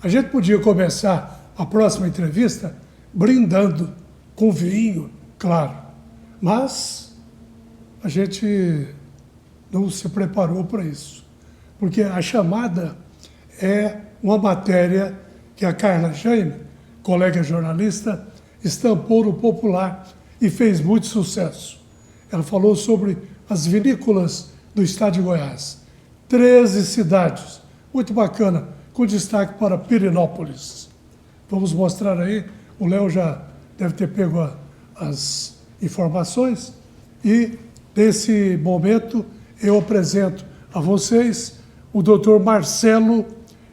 A gente podia começar a próxima entrevista brindando com vinho, claro, mas a gente não se preparou para isso, porque a chamada é uma matéria que a Carla Jaime, colega jornalista, estampou no Popular e fez muito sucesso. Ela falou sobre as vinícolas do estado de Goiás. 13 cidades, muito bacana, com destaque para Pirenópolis. Vamos mostrar aí, o Léo já deve ter pego as informações e, nesse momento, eu apresento a vocês o Dr. Marcelo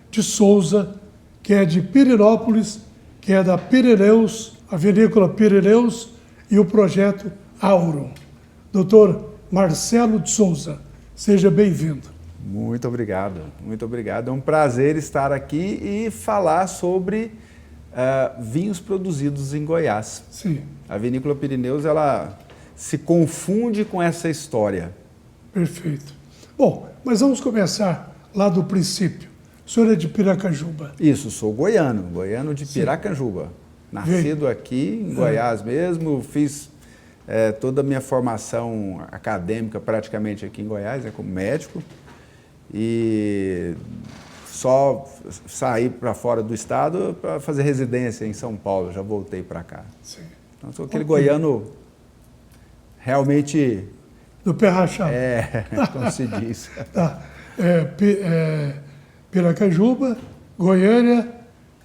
de Souza, que é de Pirenópolis, que é da Pirineus, a vinícola Pirineus e o projeto Aurum. Dr. Marcelo de Souza, seja bem-vindo. Muito obrigado, muito obrigado. É um prazer estar aqui e falar sobre vinhos produzidos em Goiás. Sim. A vinícola Pirineus, ela se confunde com essa história. Perfeito. Bom, mas vamos começar lá do princípio. O senhor é de Piracanjuba? Isso, sou goiano de Piracanjuba. Nascido aqui em Goiás mesmo, fiz toda a minha formação acadêmica praticamente aqui em Goiás, como médico. E só saí para fora do estado para fazer residência em São Paulo, já voltei para cá. Sim. Então sou aquele goiano realmente... Do pé rachado. Como se diz. Tá. Piracanjuba, Goiânia,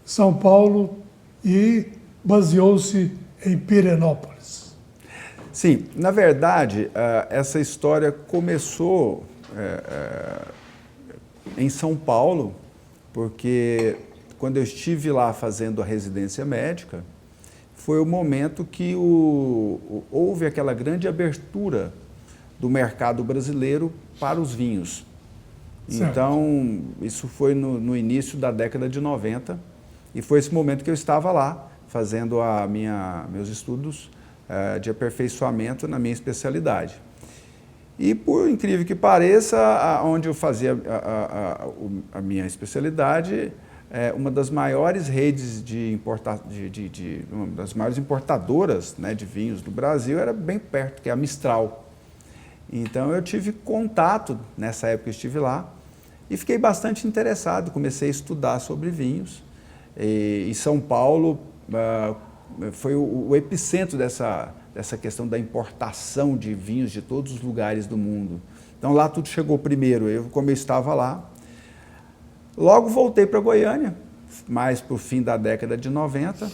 São Paulo e baseou-se em Pirenópolis. Sim, na verdade, essa história começou em São Paulo, porque quando eu estive lá fazendo a residência médica, foi o momento que houve aquela grande abertura do mercado brasileiro para os vinhos. Certo. Então, isso foi no início da década de 90, e foi esse momento que eu estava lá, fazendo meus estudos de aperfeiçoamento na minha especialidade. E, por incrível que pareça, onde eu fazia a minha especialidade, uma das maiores redes uma das maiores importadoras, né, de vinhos do Brasil era bem perto, que é a Mistral. Então, eu tive contato, nessa época que estive lá, e fiquei bastante interessado, comecei a estudar sobre vinhos. E São Paulo foi o epicentro dessa questão da importação de vinhos de todos os lugares do mundo. Então, lá tudo chegou primeiro, como eu estava lá. Logo voltei para Goiânia, mais para o fim da década de 90,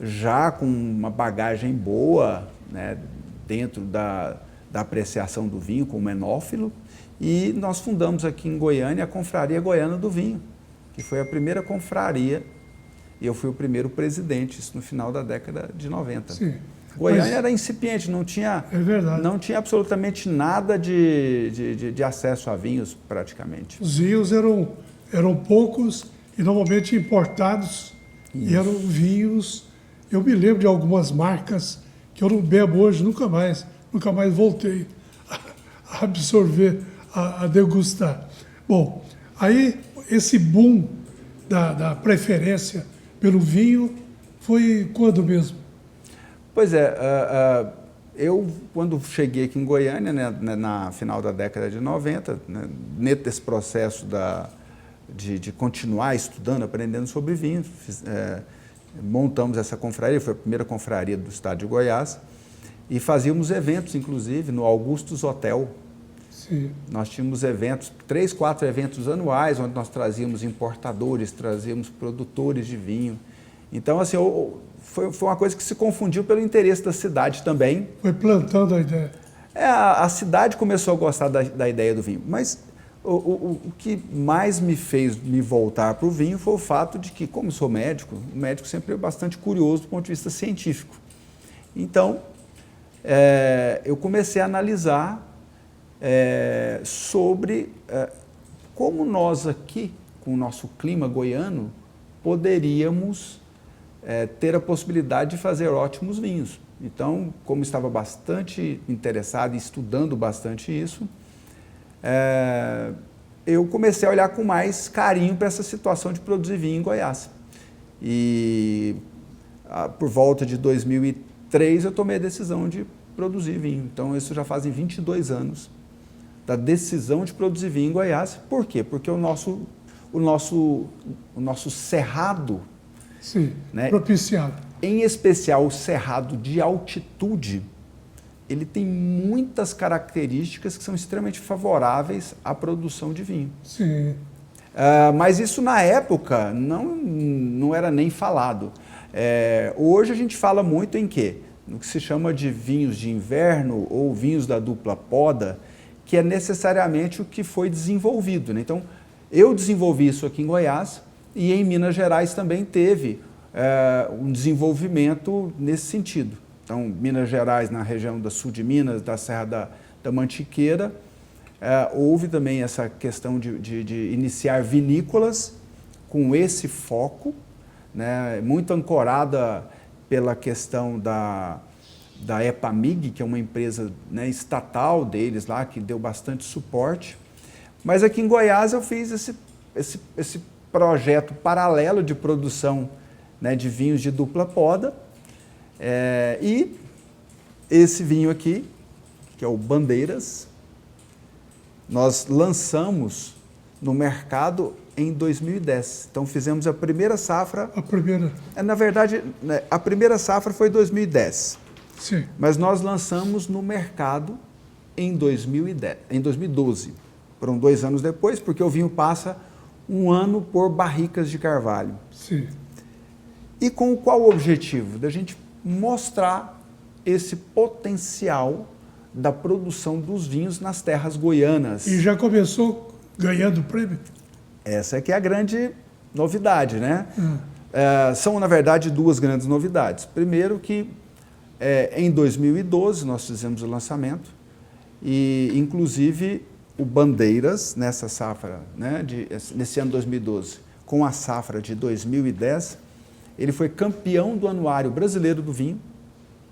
já com uma bagagem boa, né, dentro da apreciação do vinho, como enófilo, e nós fundamos aqui em Goiânia a Confraria Goiana do Vinho, que foi a primeira confraria, e eu fui o primeiro presidente, isso no final da década de 90. Sim. Goiânia era incipiente, não tinha absolutamente nada de acesso a vinhos, praticamente. Os vinhos eram poucos e normalmente importados. Isso. E eram vinhos, eu me lembro de algumas marcas que eu não bebo hoje, nunca mais voltei a absorver, a degustar. Bom, aí esse boom da preferência pelo vinho foi quando mesmo? Pois é, eu quando cheguei aqui em Goiânia, né, na final da década de 90, né, dentro desse processo de continuar estudando, aprendendo sobre vinho, montamos essa confraria, foi a primeira confraria do estado de Goiás, e fazíamos eventos, inclusive, no Augustus Hotel. Sim. Nós tínhamos eventos, 3, 4 eventos anuais, onde nós trazíamos importadores, trazíamos produtores de vinho. Então, assim, foi uma coisa que se confundiu pelo interesse da cidade também. Foi plantando a ideia. A cidade começou a gostar da ideia do vinho, mas o que mais me fez me voltar para o vinho foi o fato de que, como sou médico, o médico sempre é bastante curioso do ponto de vista científico. Então, eu comecei a analisar sobre como nós aqui, com o nosso clima goiano, poderíamos ter a possibilidade de fazer ótimos vinhos. Então, como estava bastante interessado e estudando bastante isso, eu comecei a olhar com mais carinho para essa situação de produzir vinho em Goiás. E por volta de 2003 eu tomei a decisão de produzir vinho. Então isso já fazem 22 anos da decisão de produzir vinho em Goiás. Por quê? Porque o nosso cerrado, Sim, né, propiciado. em especial o cerrado de altitude, ele tem muitas características que são extremamente favoráveis à produção de vinho. Sim. Mas isso na época não era nem falado. Hoje a gente fala muito em quê? No que se chama de vinhos de inverno ou vinhos da dupla poda, que é necessariamente o que foi desenvolvido, né? Então, eu desenvolvi isso aqui em Goiás e em Minas Gerais também teve um desenvolvimento nesse sentido. Então, Minas Gerais, na região da sul de Minas, da Serra da Mantiqueira, houve também essa questão de iniciar vinícolas com esse foco, né, muito ancorada pela questão da Epamig, que é uma empresa, né, estatal deles lá, que deu bastante suporte. Mas aqui em Goiás eu fiz esse projeto paralelo de produção, né, de vinhos de dupla poda. E esse vinho aqui, que é o Bandeiras, nós lançamos no mercado em 2010. Então fizemos a primeira safra. A primeira. Na verdade, né, a primeira safra foi em 2010. Sim. Mas nós lançamos no mercado em 2012. Foram 2 anos depois, porque o vinho passa 1 ano por barricas de carvalho. Sim. E com qual objetivo? Da gente mostrar esse potencial da produção dos vinhos nas terras goianas. E já começou ganhando prêmio? Essa é que é a grande novidade, né? São, na verdade, 2 grandes novidades. Primeiro que em 2012 nós fizemos o lançamento e, inclusive, o Bandeiras, nessa safra, né, nesse ano 2012, com a safra de 2010, ele foi campeão do Anuário Brasileiro do Vinho,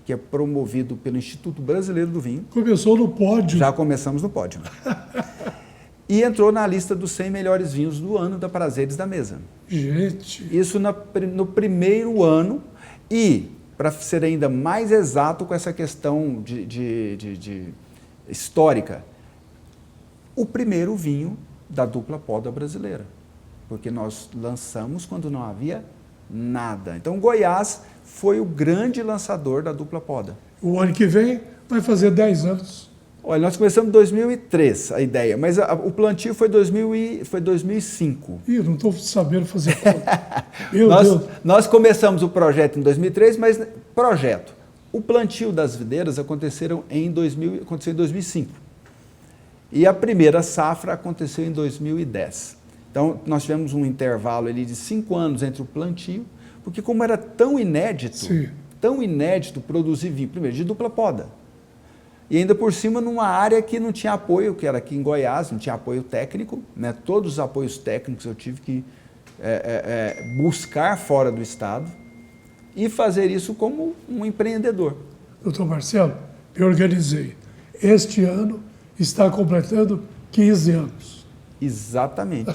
que é promovido pelo Instituto Brasileiro do Vinho. Começou no pódio. Já começamos no pódio. E entrou na lista dos 100 melhores vinhos do ano da Prazeres da Mesa. Gente. Isso no primeiro ano e, para ser ainda mais exato com essa questão de histórica, o primeiro vinho da dupla poda brasileira, porque nós lançamos quando não havia nada. Então, Goiás foi o grande lançador da dupla poda. O ano que vem vai fazer 10 anos. Olha, nós começamos em 2003, a ideia, mas o plantio foi 2005. Ih, não estou sabendo fazer conta. Meu Deus. Nós começamos o projeto em 2003, mas projeto. O plantio das videiras aconteceu em 2005. E a primeira safra aconteceu em 2010. Então, nós tivemos um intervalo ali de 5 anos entre o plantio, porque como era tão inédito produzir vinho, primeiro, de dupla poda, e ainda por cima numa área que não tinha apoio, que era aqui em Goiás, não tinha apoio técnico, né? Todos os apoios técnicos eu tive que buscar fora do estado e fazer isso como um empreendedor. Doutor Marcelo, eu organizei. Este ano está completando 15 anos. Exatamente.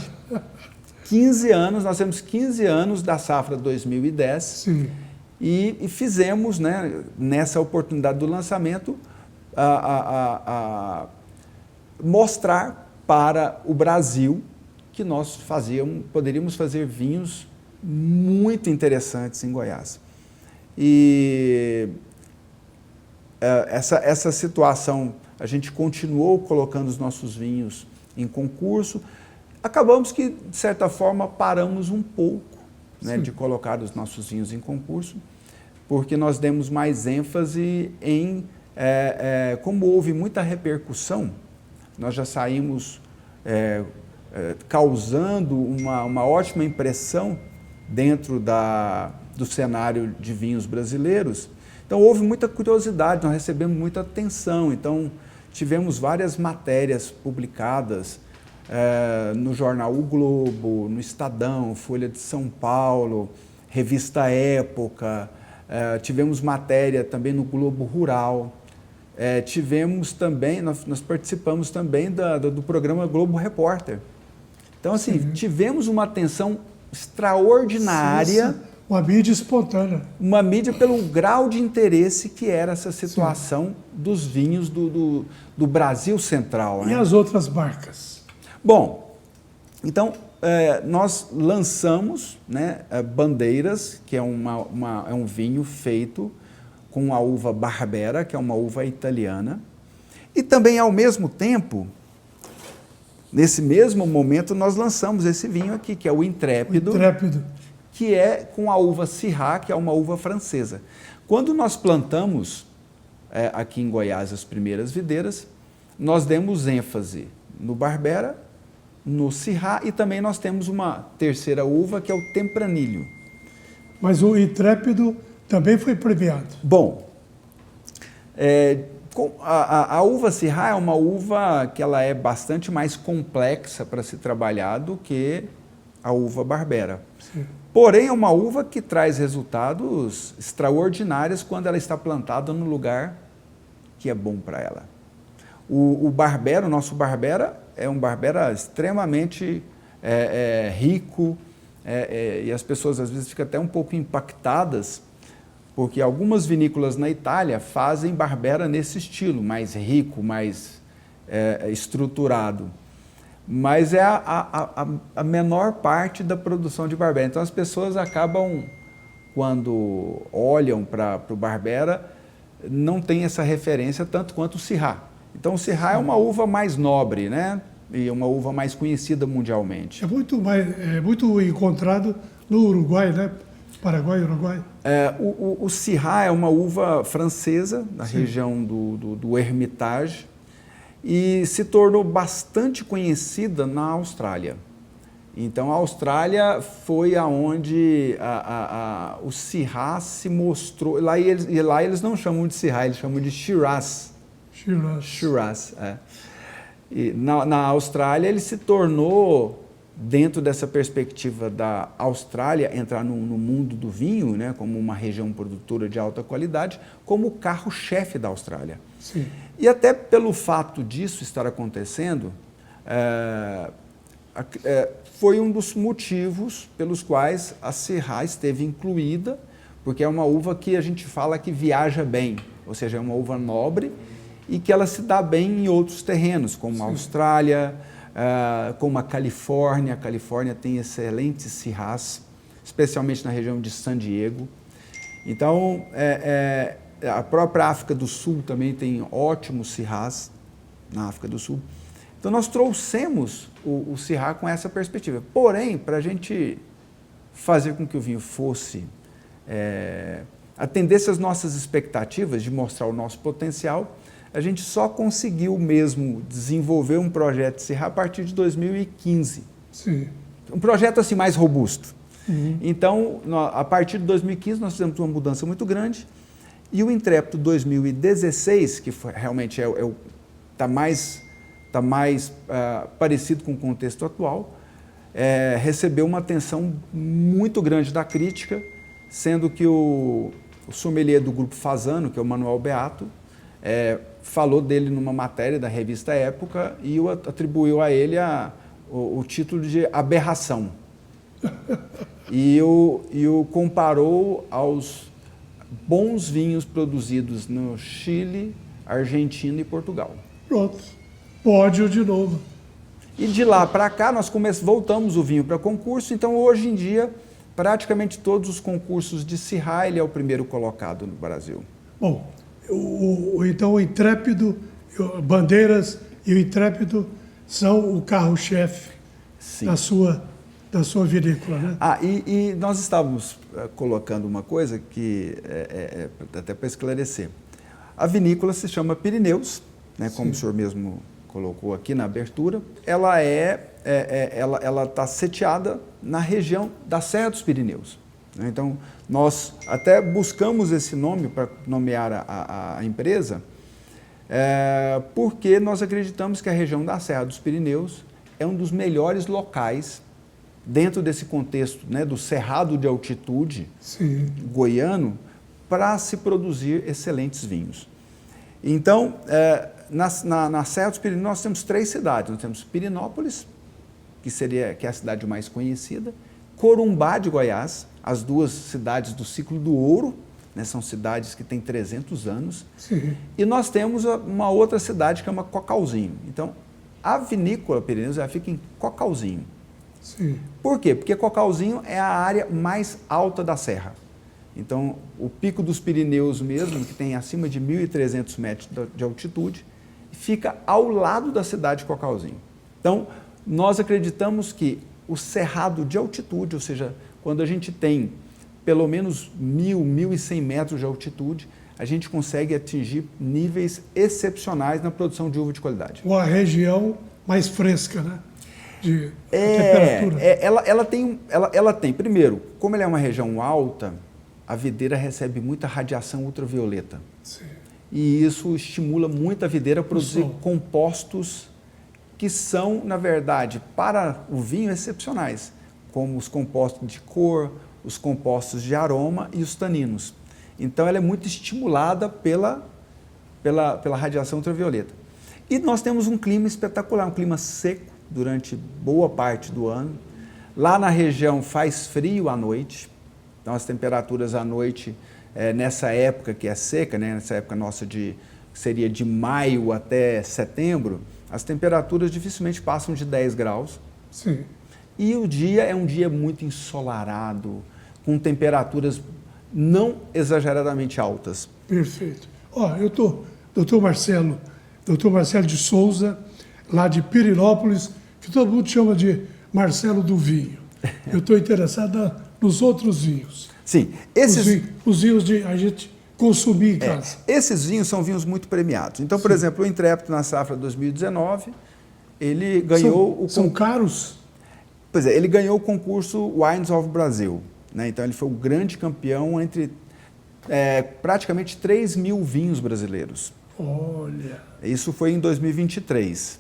15 anos, nós temos 15 anos da safra 2010. Sim. E fizemos, né, nessa oportunidade do lançamento, mostrar para o Brasil que nós poderíamos fazer vinhos muito interessantes em Goiás. E essa situação, a gente continuou colocando os nossos vinhos em concurso. Acabamos que, de certa forma, paramos um pouco, né, de colocar os nossos vinhos em concurso, porque nós demos mais ênfase em, como houve muita repercussão, nós já saímos causando uma ótima impressão dentro do cenário de vinhos brasileiros. Então, houve muita curiosidade, nós recebemos muita atenção. Então, tivemos várias matérias publicadas no jornal O Globo, no Estadão, Folha de São Paulo, Revista Época, tivemos matéria também no Globo Rural, tivemos também, nós participamos também do programa Globo Repórter, Então, assim, tivemos uma atenção extraordinária. Sim, uma mídia espontânea. Uma mídia pelo grau de interesse que era essa situação dos vinhos do Brasil Central. E né? as outras marcas? Bom, então nós lançamos, né, Bandeiras, que é um vinho feito com a uva Barbera, que é uma uva italiana. E também, ao mesmo tempo, nesse mesmo momento, nós lançamos esse vinho aqui, que é o Intrépido. O Intrépido. Que é com a uva Syrah, que é uma uva francesa. Quando nós plantamos aqui em Goiás as primeiras videiras, nós demos ênfase no Barbera, no Syrah e também nós temos uma terceira uva que é o Tempranillo. Mas o Intrépido também foi premiado. Bom, a uva Syrah é uma uva que ela é bastante mais complexa para se trabalhar do que a uva Barbera. Sim. Porém, é uma uva que traz resultados extraordinários quando ela está plantada no lugar que é bom para ela. O Barbera, o nosso Barbera, é um Barbera extremamente rico, e as pessoas às vezes ficam até um pouco impactadas, porque algumas vinícolas na Itália fazem Barbera nesse estilo, mais rico, mais estruturado. Mas é a menor parte da produção de Barbera. Então as pessoas acabam, quando olham para o Barbera, não tem essa referência tanto quanto o Syrah. Então o Syrah é uma uva mais nobre, né? E uma uva mais conhecida mundialmente. É muito encontrado no Uruguai, né? Paraguai, Uruguai. O Syrah é uma uva francesa, na região do Hermitage, e se tornou bastante conhecida na Austrália. Então, a Austrália foi aonde o Syrah se mostrou. Lá eles não chamam de Syrah, eles chamam de Shiraz. Shiraz, E na Austrália, ele se tornou, dentro dessa perspectiva da Austrália, entrar no mundo do vinho, né, como uma região produtora de alta qualidade, como o carro-chefe da Austrália. Sim. E até pelo fato disso estar acontecendo, foi um dos motivos pelos quais a Syrah esteve incluída, porque é uma uva que a gente fala que viaja bem, ou seja, é uma uva nobre e que ela se dá bem em outros terrenos, como a Austrália, como a Califórnia. A Califórnia tem excelentes Syrahs, especialmente na região de San Diego. Então, a própria África do Sul também tem ótimos Syrahs na África do Sul. Então, nós trouxemos o Syrah com essa perspectiva. Porém, para a gente fazer com que o vinho fosse, atendesse às nossas expectativas de mostrar o nosso potencial, a gente só conseguiu mesmo desenvolver um projeto de Syrah a partir de 2015. Sim. Um projeto assim mais robusto. Uhum. Então, a partir de 2015, nós fizemos uma mudança muito grande. E o Intrépido 2016, que realmente está mais parecido com o contexto atual, recebeu uma atenção muito grande da crítica, sendo que o sommelier do Grupo Fasano, que é o Manuel Beato, falou dele numa matéria da revista Época e atribuiu a ele o título de aberração. E o comparou aos bons vinhos produzidos no Chile, Argentina e Portugal. Pronto. Pódio de novo. E de lá para cá, nós voltamos o vinho para concurso, então hoje em dia, praticamente todos os concursos de Syrah, ele é o primeiro colocado no Brasil. Bom, então o Intrépido, Bandeiras e o Intrépido são o carro-chefe da sua vinícola, né? E nós estávamos colocando uma coisa que, até para esclarecer. A vinícola se chama Pirineus, né, como o senhor mesmo colocou aqui na abertura. Ela está sediada na região da Serra dos Pirineus. Né? Então, nós até buscamos esse nome para nomear a empresa, porque nós acreditamos que a região da Serra dos Pirineus é um dos melhores locais dentro desse contexto, né, do cerrado de altitude goiano, para se produzir excelentes vinhos. Então, na Serra dos Pirineus nós temos 3 cidades. Nós temos Pirinópolis, que é a cidade mais conhecida, Corumbá de Goiás, as duas cidades do ciclo do ouro, né, são cidades que têm 300 anos, Sim. e nós temos uma outra cidade que é uma Cocalzinho. Então, a vinícola Pirineus ela fica em Cocalzinho. Sim. Por quê? Porque Cocalzinho é a área mais alta da serra. Então, o Pico dos Pirineus mesmo, que tem acima de 1.300 metros de altitude, fica ao lado da cidade de Cocalzinho. Então, nós acreditamos que o cerrado de altitude, ou seja, quando a gente tem pelo menos 1.100 metros de altitude, a gente consegue atingir níveis excepcionais na produção de uva de qualidade. Ou a região mais fresca, né? De temperatura. Ela tem, primeiro, como ela é uma região alta, a videira recebe muita radiação ultravioleta. Sim. E isso estimula muito a videira a produzir compostos que são, na verdade, para o vinho excepcionais, como os compostos de cor, os compostos de aroma e os taninos. Então, ela é muito estimulada pela radiação ultravioleta. E nós temos um clima espetacular, um clima seco durante boa parte do ano. Lá na região faz frio à noite, então as temperaturas à noite, nessa época que é seca, né, nessa época nossa que seria de maio até setembro, as temperaturas dificilmente passam de 10 graus. Sim. E o dia é um dia muito ensolarado, com temperaturas não exageradamente altas. Perfeito. Ó, eu estou, doutor Marcelo de Souza, lá de Pirinópolis, que todo mundo chama de Marcelo do Vinho. Eu estou interessado nos outros vinhos. Sim, Os vinhos de a gente consumir em casa. Esses vinhos são vinhos muito premiados. Então, por exemplo, o Intrépido na safra 2019, ele ganhou São caros? Pois é, ele ganhou o concurso Wines of Brazil, né? Então, ele foi o grande campeão entre praticamente 3.000 vinhos brasileiros. Olha. Isso foi em 2023.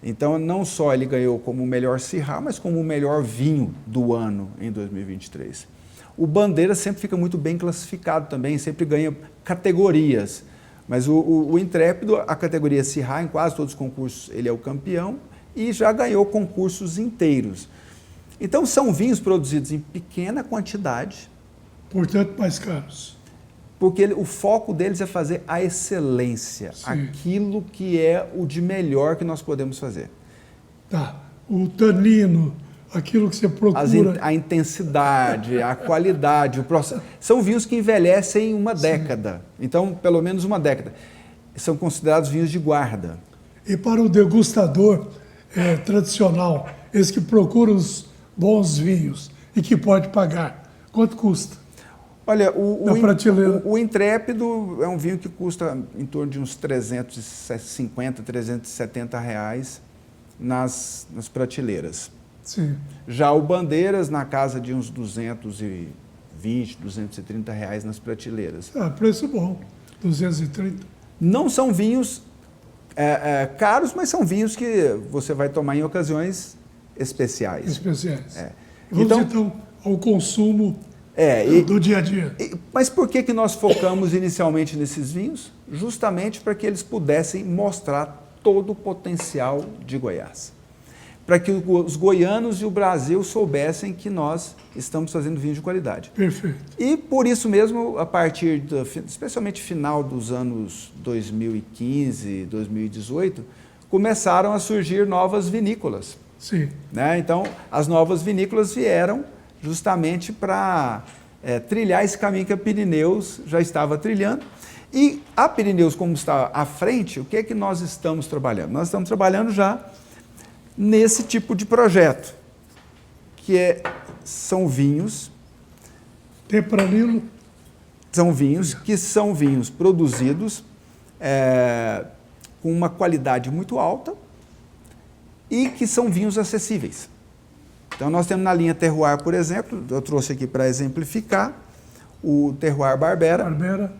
Então, não só ele ganhou como o melhor Syrah, mas como o melhor vinho do ano em 2023. O Bandeira sempre fica muito bem classificado também, sempre ganha categorias. Mas o Intrépido, a categoria Syrah, em quase todos os concursos, ele é o campeão e já ganhou concursos inteiros. Então, são vinhos produzidos em pequena quantidade. Portanto, mais caros. Porque o foco deles é fazer a excelência, Sim. aquilo que é o de melhor que nós podemos fazer. Tá. O tanino, aquilo que você procura. A intensidade, a qualidade, o processo. São vinhos que envelhecem uma década. Então, pelo menos uma década. São considerados vinhos de guarda. E para o degustador tradicional, esse que procura os bons vinhos e que pode pagar, quanto custa? Olha, o Intrépido é um vinho que custa em torno de uns 350, 370 reais nas prateleiras. Sim. Já o Bandeiras, na casa de uns 220, 230 reais nas prateleiras. Ah, preço bom, 230. Não são vinhos caros, mas são vinhos que você vai tomar em ocasiões especiais. Especiais. Então, Vamos então ao consumo do dia a dia. Mas por que nós focamos inicialmente nesses vinhos? Justamente para que eles pudessem mostrar todo o potencial de Goiás. Para que os goianos e o Brasil soubessem que nós estamos fazendo vinho de qualidade. Perfeito. E por isso mesmo, a partir, especialmente final dos anos 2015, 2018, começaram a surgir novas vinícolas. Sim. Né? Então, as novas vinícolas vieram justamente para trilhar esse caminho que a Pirineus já estava trilhando. E a Pirineus, como está à frente, o que é que nós estamos trabalhando? Nós estamos trabalhando já nesse tipo de projeto, que são vinhos... Tempranillo? São vinhos que são vinhos produzidos com uma qualidade muito alta e que são vinhos acessíveis. Então, nós temos na linha Terroir, por exemplo, eu trouxe aqui para exemplificar, o Terroir Barbera,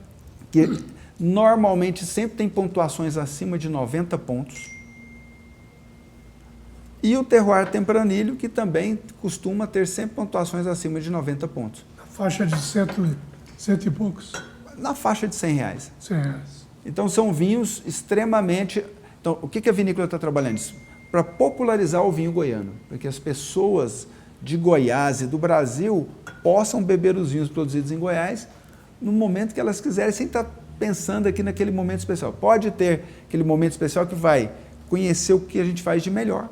que normalmente sempre tem pontuações acima de 90 pontos. E o Terroir Tempranillo, que também costuma ter sempre pontuações acima de 90 pontos. Na faixa de cento e poucos? Na faixa de R$100. R$100. Então, são vinhos extremamente... Então, o que a vinícola está trabalhando? para popularizar o vinho goiano, para que as pessoas de Goiás e do Brasil possam beber os vinhos produzidos em Goiás no momento que elas quiserem, sem estar pensando aqui naquele momento especial. Pode ter aquele momento especial que vai conhecer o que a gente faz de melhor.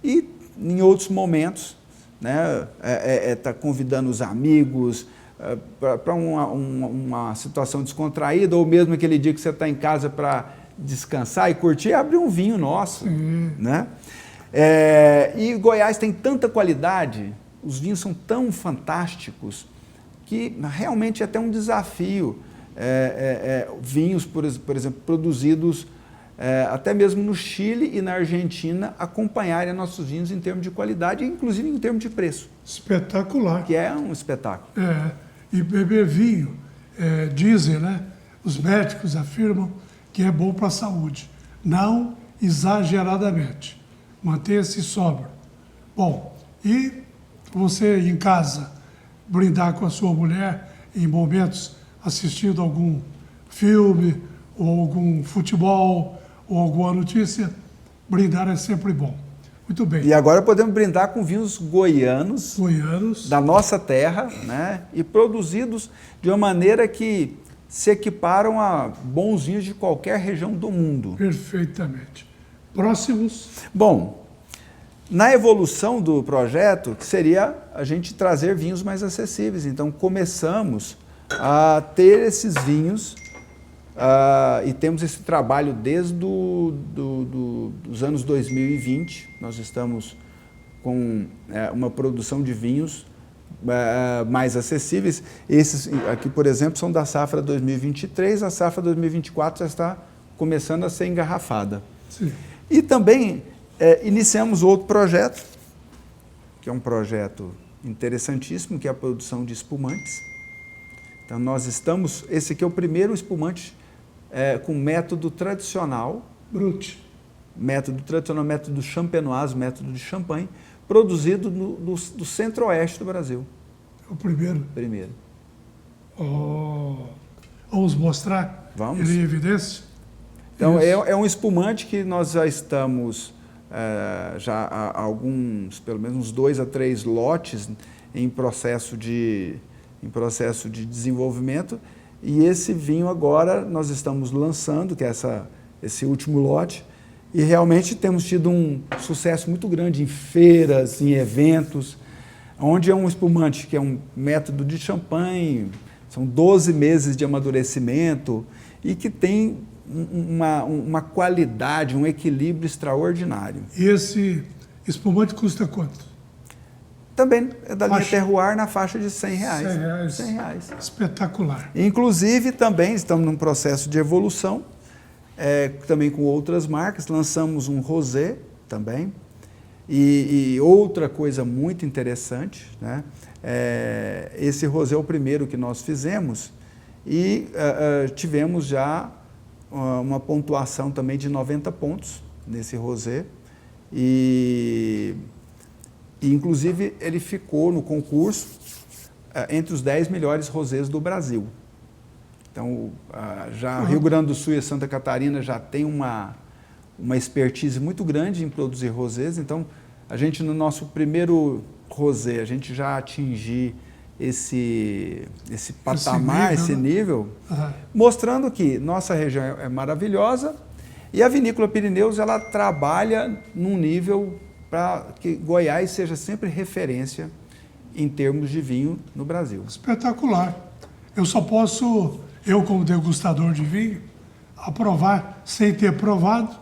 E em outros momentos, né, tá convidando os amigos para uma situação descontraída, ou mesmo aquele dia que você está em casa para descansar e curtir, abrir um vinho nosso. Né? E Goiás tem tanta qualidade, os vinhos são tão fantásticos, que realmente é até um desafio vinhos, por exemplo, produzidos até mesmo no Chile e na Argentina, acompanharem nossos vinhos em termos de qualidade, inclusive em termos de preço. Espetacular. Que é um espetáculo. E beber vinho, dizem, né? Os médicos afirmam que é bom para a saúde, não exageradamente. Mantenha-se sóbrio. Bom, e você em casa brindar com a sua mulher em momentos assistindo algum filme, ou algum futebol, ou alguma notícia, brindar é sempre bom. Muito bem. E agora podemos brindar com vinhos goianos, da nossa terra, né? E produzidos de uma maneira que se equiparam a bons vinhos de qualquer região do mundo. Perfeitamente. Próximos? Bom, na evolução do projeto, que seria a gente trazer vinhos mais acessíveis. Então, começamos a ter esses vinhos e temos esse trabalho desde os anos 2020. Nós estamos com uma produção de vinhos mais acessíveis. Esses aqui, por exemplo, são da safra 2023, a safra 2024 já está começando a ser engarrafada. Sim. E também iniciamos outro projeto, que é um projeto interessantíssimo, que é a produção de espumantes. Então nós estamos, esse aqui é o primeiro espumante com método tradicional. Brut. Método tradicional, método champenoise, método de champanhe, produzido do centro-oeste do Brasil. É o primeiro? Primeiro. Vamos mostrar? Vamos. Ele em evidência? Então, é um espumante que nós já estamos, já há alguns, pelo menos uns 2 a 3 lotes em processo de desenvolvimento, e esse vinho agora nós estamos lançando, que é esse último lote, e realmente temos tido um sucesso muito grande em feiras, em eventos, onde é um espumante que é um método de champanhe, são 12 meses de amadurecimento, e que tem uma qualidade, um equilíbrio extraordinário. E esse espumante custa quanto? Também é da linha Terroir, na faixa de R$100. R$100. Espetacular. Inclusive, também estamos num processo de evolução, também com outras marcas. Lançamos um rosé também. E outra coisa muito interessante, né? Esse rosé é o primeiro que nós fizemos e tivemos já uma pontuação também de 90 pontos nesse rosé. E inclusive, ele ficou no concurso entre os 10 melhores rosés do Brasil. Então, já Rio Grande do Sul e Santa Catarina já tem uma expertise muito grande em produzir rosés. Então, a gente, no nosso primeiro rosé, a gente já atingir esse patamar, esse nível, mostrando que nossa região é maravilhosa e a Vinícola Pirineus, ela trabalha num nível para que Goiás seja sempre referência em termos de vinho no Brasil. Espetacular. Eu só posso, como degustador de vinho, aprovar sem ter provado.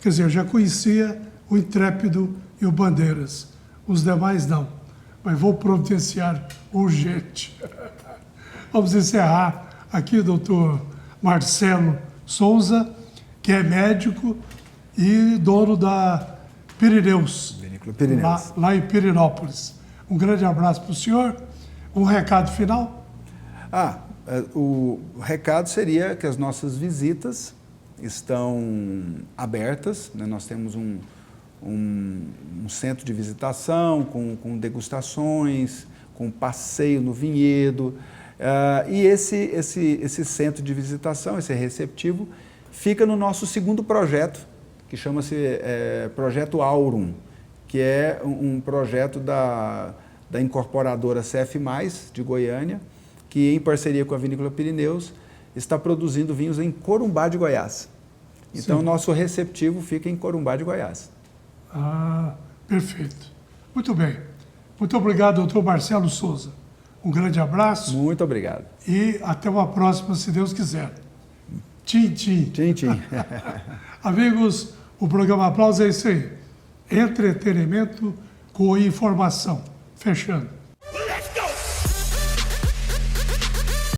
Quer dizer, eu já conhecia o Intrépido e o Bandeiras. Os demais não. Mas vou providenciar urgente. Vamos encerrar aqui, doutor Marcelo Souza, que é médico e dono da Pirineus, lá em Pirinópolis. Um grande abraço para o senhor. Um recado final? O recado seria que as nossas visitas estão abertas, né? Nós temos um centro de visitação com degustações, com passeio no vinhedo. E esse centro de visitação, esse receptivo, fica no nosso segundo projeto, que chama-se Projeto Aurum, que é um projeto da incorporadora CF+, de Goiânia, que em parceria com a Vinícola Pirineus está produzindo vinhos em Corumbá de Goiás. Então, o nosso receptivo fica em Corumbá de Goiás. Ah, perfeito. Muito bem. Muito obrigado, doutor Marcelo Souza. Um grande abraço Muito obrigado. e até uma próxima, se Deus quiser. Tchim, tchim. Tchim, tchim. Amigos, o programa Aplausos é isso aí. Entretenimento com informação. Fechando.